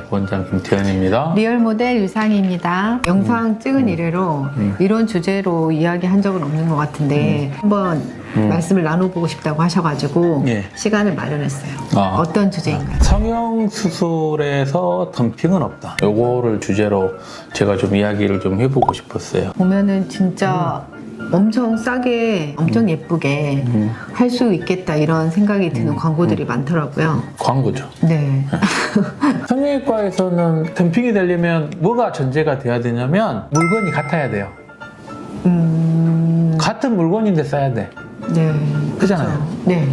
원장 김태현입니다. 리얼 모델 유상입니다. 영상 찍은 이래로 이런 주제로 이야기한 적은 없는 것 같은데 한번 말씀을 나눠보고 싶다고 하셔가지고 예. 시간을 마련했어요. 어떤 주제인가요? 성형 수술에서 덤핑은 없다. 요거를 주제로 제가 좀 이야기를 좀 해보고 싶었어요. 보면은 진짜 엄청 싸게 엄청 예쁘게 할 수 있겠다 이런 생각이 드는 광고들이 많더라고요. 광고죠. 네. 성형외과에서는 덤핑이 되려면 뭐가 전제가 돼야 되냐면 물건이 같아야 돼요. 같은 물건인데 써야 돼. 네. 그잖아요. 네.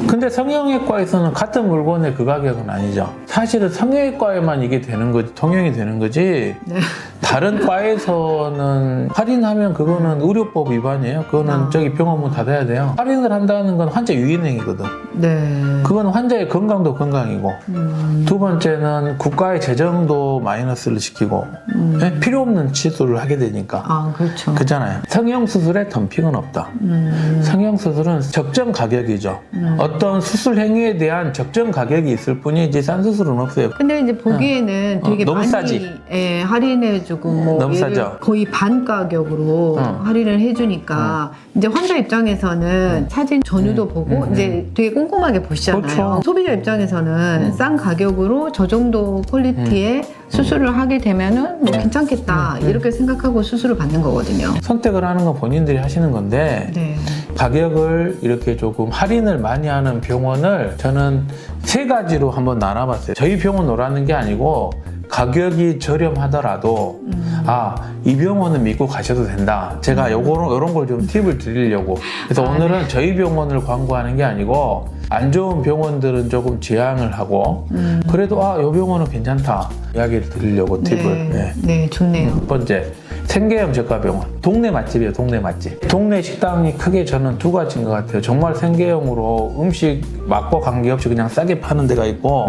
근데 성형외과에서는 같은 물건에 그 가격은 아니죠. 사실은 성형외과에만 이게 되는 거지, 통용이 되는 거지. 네. 다른 과에서는 할인하면 그거는 의료법 위반이에요. 그거는 저기 병원 문 닫아야 돼요. 할인을 한다는 건 환자 유인행위거든. 네. 그건 환자의 건강도 건강이고, 두 번째는 국가의 재정도 마이너스를 시키고, 네? 필요 없는 치료를 하게 되니까. 아, 그렇죠. 그잖아요. 성형수술에 덤핑은 없다. 성형수술은 적정 가격이죠. 어떤 수술 행위에 대한 적정 가격이 있을 뿐이지 싼 수술은 없어요. 근데 이제 보기에는 되게 너무 많이 싸지? 예, 할인해주고 뭐 너무 얘를 싸죠? 거의 반 가격으로 할인을 해주니까 이제 환자 입장에서는 사진 전후도 보고 이제 되게 꼼꼼하게 보시잖아요. 그렇죠. 소비자 입장에서는 싼 가격으로 저 정도 퀄리티의 수술을 하게 되면은 뭐 괜찮겠다 이렇게 생각하고 수술을 받는 거거든요. 선택을 하는 건 본인들이 하시는 건데, 네. 가격을 이렇게 조금 할인을 많이 하는 병원을 저는 세 가지로 한번 나눠봤어요. 저희 병원 노라는 게 아니고 가격이 저렴하더라도 이 병원은 믿고 가셔도 된다. 제가 요런 걸 좀 팁을 드리려고. 그래서 오늘은 저희 병원을 광고하는 게 아니고 안 좋은 병원들은 조금 지양을 하고 그래도 요 병원은 괜찮다 이야기를 드리려고 팁을. 네, 네, 좋네요. 첫 번째, 생계형 저가병원. 동네 맛집이에요, 동네 맛집. 동네 식당이 크게 저는 두 가지인 것 같아요. 정말 생계형으로 음식 맛과 관계없이 그냥 싸게 파는 데가 있고,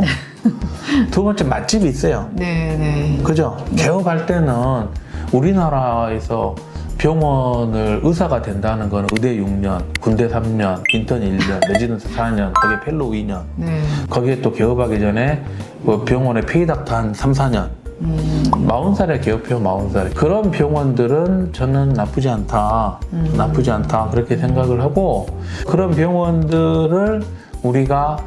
두 번째, 맛집이 있어요. 네, 네. 그죠? 개업할 때는 우리나라에서 병원을 의사가 된다는 건 의대 6년, 군대 3년, 인턴 1년, 레지던트 4년, 거기에 펠로우 2년. 네. 거기에 또 개업하기 전에 병원에 페이닥터 한 3, 4년. 40살에 개업해요, 40살에. 그런 병원들은 저는 나쁘지 않다. 나쁘지 않다. 그렇게 생각을 하고, 그런 병원들을 우리가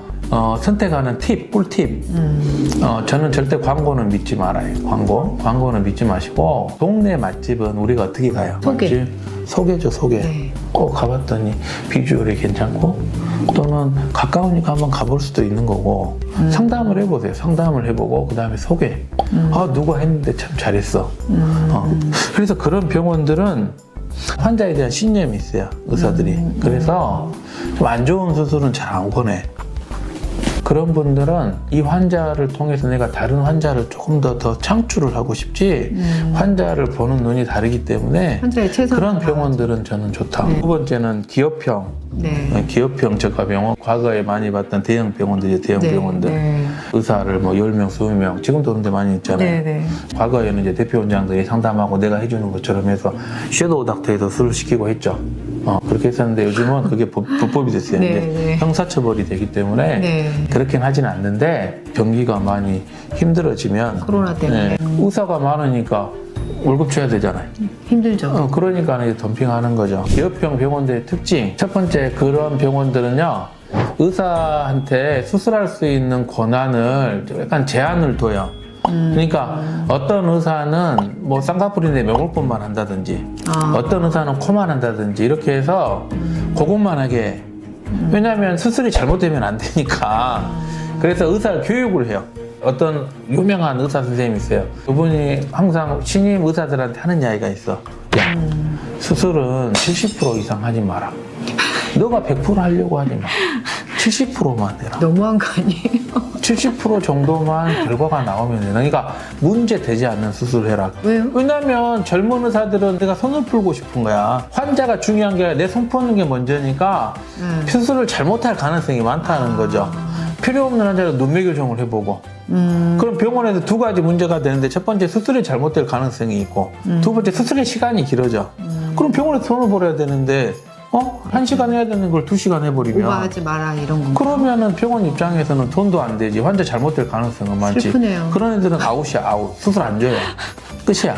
선택하는 팁, 꿀팁. 저는 절대 광고는 믿지 말아요. 광고는 믿지 마시고, 동네 맛집은 우리가 어떻게 가요? 소개. 맛집? 소개죠, 소개. 네. 꼭 가봤더니 비주얼이 괜찮고, 또는 가까우니까 한번 가볼 수도 있는 거고, 상담을 해보세요. 상담을 해보고, 그 다음에 소개. 누가 했는데 참 잘했어. 그래서 그런 병원들은 환자에 대한 신념이 있어요, 의사들이. 그래서 좀 안 좋은 수술은 잘 안 권해. 그런 분들은 이 환자를 통해서 내가 다른 환자를 조금 더 창출을 하고 싶지, 환자를 보는 눈이 다르기 때문에 환자의 최선을 그런 병원들은 저는 좋다. 두 번째는 기업형. 네. 기업형 저가병원. 과거에 많이 봤던 대형 병원들이에요, 대형 네, 병원들. 네. 의사를 뭐 10명, 20명, 지금도 그런 데 많이 있잖아요. 네, 네. 과거에는 이제 대표원장들이 상담하고 내가 해주는 것처럼 해서 섀도우 닥터에서 수술 시키고 했죠. 그렇게 했었는데 요즘은 그게 불법이 됐어요. 네, 이제 네. 형사처벌이 되기 때문에 네. 그렇게는 하지는 않는데, 경기가 많이 힘들어지면 코로나 때문에. 의사가 많으니까 월급 줘야 되잖아요. 힘들죠. 그러니까 이제 덤핑하는 거죠. 기업형 병원들의 특징. 첫 번째, 그런 병원들은요, 의사한테 수술할 수 있는 권한을 약간 제한을 둬요. 그러니까 어떤 의사는 뭐 쌍꺼풀인데 명월법만 한다든지, 어떤 의사는 코만 한다든지, 이렇게 해서 그것만 하게. 왜냐하면 수술이 잘못되면 안 되니까. 그래서 의사를 교육을 해요. 어떤 유명한 의사 선생님이 있어요. 그분이 항상 신임 의사들한테 하는 이야기가 있어. 야, 수술은 70% 이상 하지 마라. 너가 100% 하려고 하지 마. 70%만 해라. 너무한 거 아니에요? 70% 정도만 결과가 나오면 돼. 그러니까 문제 되지 않는 수술을 해라. 왜요? 왜냐면 젊은 의사들은 내가 손을 풀고 싶은 거야. 환자가 중요한 게 아니라 내 손 푸는 게 먼저니까 수술을 잘못할 가능성이 많다는 거죠. 필요 없는 환자를 눈매 교정을 해보고. 그럼 병원에서 두 가지 문제가 되는데, 첫 번째 수술이 잘못될 가능성이 있고, 두 번째 수술의 시간이 길어져. 그럼 병원에서 돈을 벌어야 되는데 1시간 해야 되는 걸 2시간 해버리면 오버하지 마라 이런 거. 그러면은 병원 입장에서는 돈도 안 되지. 환자 잘못될 가능성은 많지. 슬프네요. 그런 애들은 아웃이야, 아웃. 수술 안 줘요. 끝이야.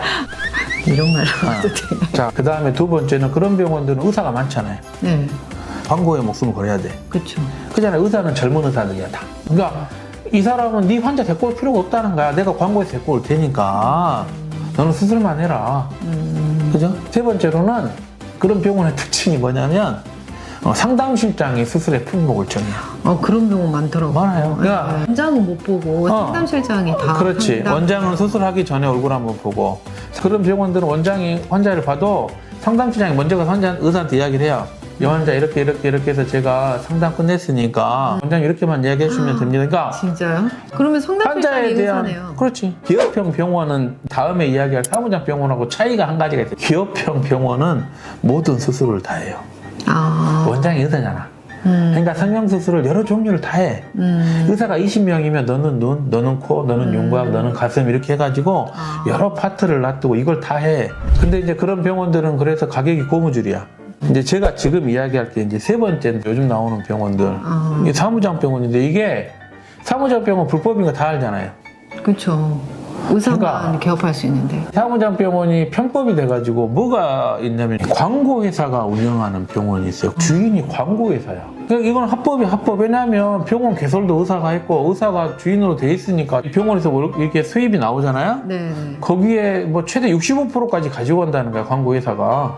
이런 말 하도 돼요. 자, 그 다음에 두 번째는 그런 병원들은 의사가 많잖아요. 네, 광고에 목숨을 걸어야 돼. 그렇죠. 그잖아요. 의사는 젊은 의사들이야, 다. 그러니까 이 사람은 네 환자 데리고 올 필요가 없다는 거야. 내가 광고에서 데리고 올 테니까 너는 수술만 해라. 그죠? 세 번째로는 그런 병원의 특징이 뭐냐면 상담실장이 수술의 품목을 정해요. 그런 경우 많더라고요. 많아요. 그러니까 네. 원장은 못 보고 상담실장이 다. 그렇지. 상담. 원장은 수술하기 전에 얼굴 한번 보고 그런 병원들은 원장이 환자를 봐도 상담실장이 먼저 가서 의사한테 이야기를 해요. 이 환자 이렇게 해서 제가 상담 끝냈으니까 원장님 이렇게만 이야기해 주시면 됩니다. 그러니까 진짜요? 그러면 상담실장이 환자에 대한 의사네요. 그렇지. 기업형 병원은 다음에 이야기할 사무장 병원하고 차이가 한 가지가 있어요. 기업형 병원은 모든 수술을 다 해요. 원장이 의사잖아. 그러니까 성형수술을 여러 종류를 다 해. 의사가 20명이면 너는 눈, 너는 코, 너는 윤곽, 너는 가슴 이렇게 해가지고 여러 파트를 놔두고 이걸 다 해. 근데 이제 그런 병원들은 그래서 가격이 고무줄이야. 이제 제가 지금 이야기할 게 이제 세 번째는 요즘 나오는 병원들. 이게 사무장 병원인데 이게 사무장 병원 불법인 거 다 알잖아요. 그렇죠. 의사만 그러니까 개업할 수 있는데. 사무장 병원이 편법이 돼가지고 뭐가 있냐면 광고회사가 운영하는 병원이 있어요. 주인이 광고회사야. 그러니까 이건 합법. 왜냐하면 병원 개설도 의사가 했고 의사가 주인으로 돼 있으니까 병원에서 이렇게 수입이 나오잖아요. 네. 거기에 뭐 최대 65%까지 가지고 간다는 거야, 광고회사가.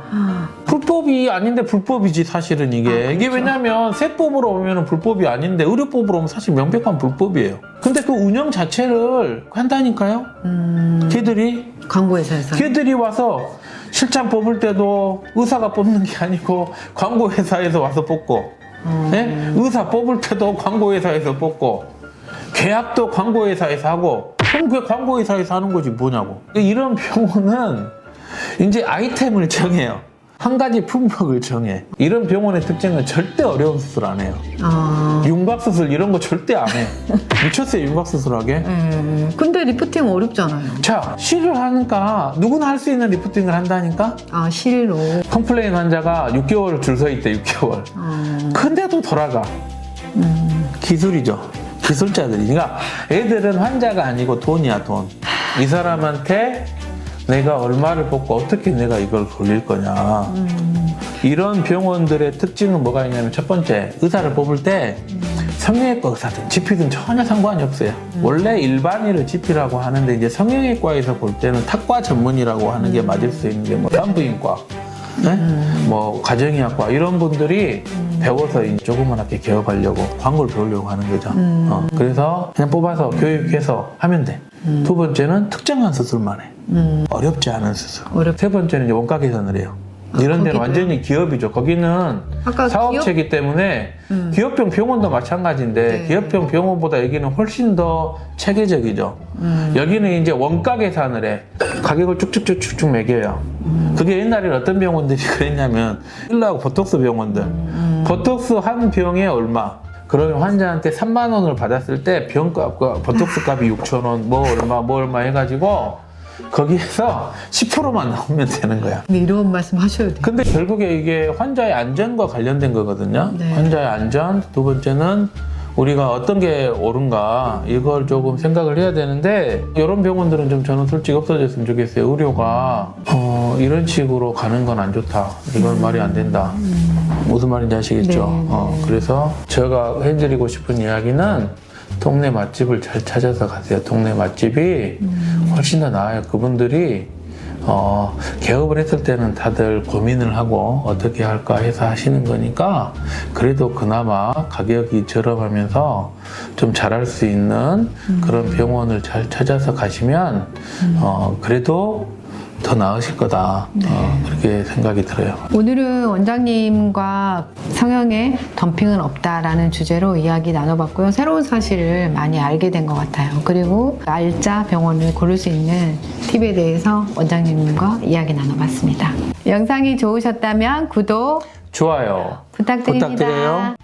불법이 아닌데 불법이지, 사실은 이게. 그렇죠. 이게 왜냐면 세법으로 오면 불법이 아닌데 의료법으로 오면 사실 명백한 불법이에요. 근데 그 운영 자체를 한다니까요. 걔들이. 광고회사에서. 걔들이 와서 실장 뽑을 때도 의사가 뽑는 게 아니고 광고회사에서 와서 뽑고, 네? 의사 뽑을 때도 광고회사에서 뽑고, 계약도 광고회사에서 하고, 그럼 그 광고회사에서 하는 거지 뭐냐고. 이런 병원은 이제 아이템을 정해요. 한 가지 품목을 정해. 이런 병원의 특징은 절대 어려운 수술 안 해요. 윤곽수술 이런 거 절대 안 해. 미쳤어요, 윤곽수술하게. 근데 리프팅 어렵잖아요. 자, 실을 하니까 누구나 할 수 있는 리프팅을 한다니까? 실로. 컴플레인 환자가 6개월 줄 서 있대, 6개월. 근데도 돌아가. 기술이죠. 기술자들이. 그러니까 애들은 환자가 아니고 돈이야, 돈. 이 사람한테 내가 얼마를 뽑고 어떻게 내가 이걸 돌릴 거냐. 이런 병원들의 특징은 뭐가 있냐면 첫 번째, 의사를 뽑을 때 성형외과 의사든 지피든 전혀 상관이 없어요. 원래 일반의를 지피라고 하는데 이제 성형외과에서 볼 때는 탁과 전문이라고 하는 게 맞을 수 있는 게 뭐 산부인과, 네? 뭐 가정의학과 이런 분들이 배워서 조그맣게 개업하려고 광고를 배우려고 하는 거죠. 그래서 그냥 뽑아서 교육해서 하면 돼. 두 번째는 특정한 수술만 해. 어렵지 않은 수술. 세 번째는 이제 원가 계산을 해요. 이런 데는 완전히 기업이죠. 거기는 사업체이기 때문에 기업형 병원도 마찬가지인데 네. 기업형 병원보다 여기는 훨씬 더 체계적이죠. 여기는 이제 원가 계산을 해. 가격을 쭉쭉쭉쭉 매겨요. 그게 옛날에는 어떤 병원들이 그랬냐면 필러하고 보톡스 병원들. 보톡스 한 병에 얼마. 그러면 환자한테 3만 원을 받았을 때 병값과 보톡스 값이 6천 원, 뭐 얼마 해가지고 거기에서 10%만 나오면 되는 거야. 근데 이런 말씀 하셔야 돼요. 근데 결국에 이게 환자의 안전과 관련된 거거든요. 네. 환자의 안전, 두 번째는 우리가 어떤 게 옳은가 이걸 조금 생각을 해야 되는데 이런 병원들은 좀 저는 솔직히 없어졌으면 좋겠어요. 의료가 이런 식으로 가는 건 안 좋다. 이건 말이 안 된다. 무슨 말인지 아시겠죠? 네. 그래서 제가 해드리고 싶은 이야기는 동네 맛집을 잘 찾아서 가세요. 동네 맛집이 훨씬 더 나아요. 그분들이 개업을 했을 때는 다들 고민을 하고 어떻게 할까 해서 하시는 거니까 그래도 그나마 가격이 저렴하면서 좀 잘할 수 있는 그런 병원을 잘 찾아서 가시면 그래도 더 나으실 거다. 그렇게 생각이 들어요. 오늘은 원장님과 성형에 덤핑은 없다라는 주제로 이야기 나눠봤고요. 새로운 사실을 많이 알게 된 것 같아요. 그리고 날짜 병원을 고를 수 있는 팁에 대해서 원장님과 이야기 나눠봤습니다. 영상이 좋으셨다면 구독, 좋아요. 부탁드립니다. 부탁드려요.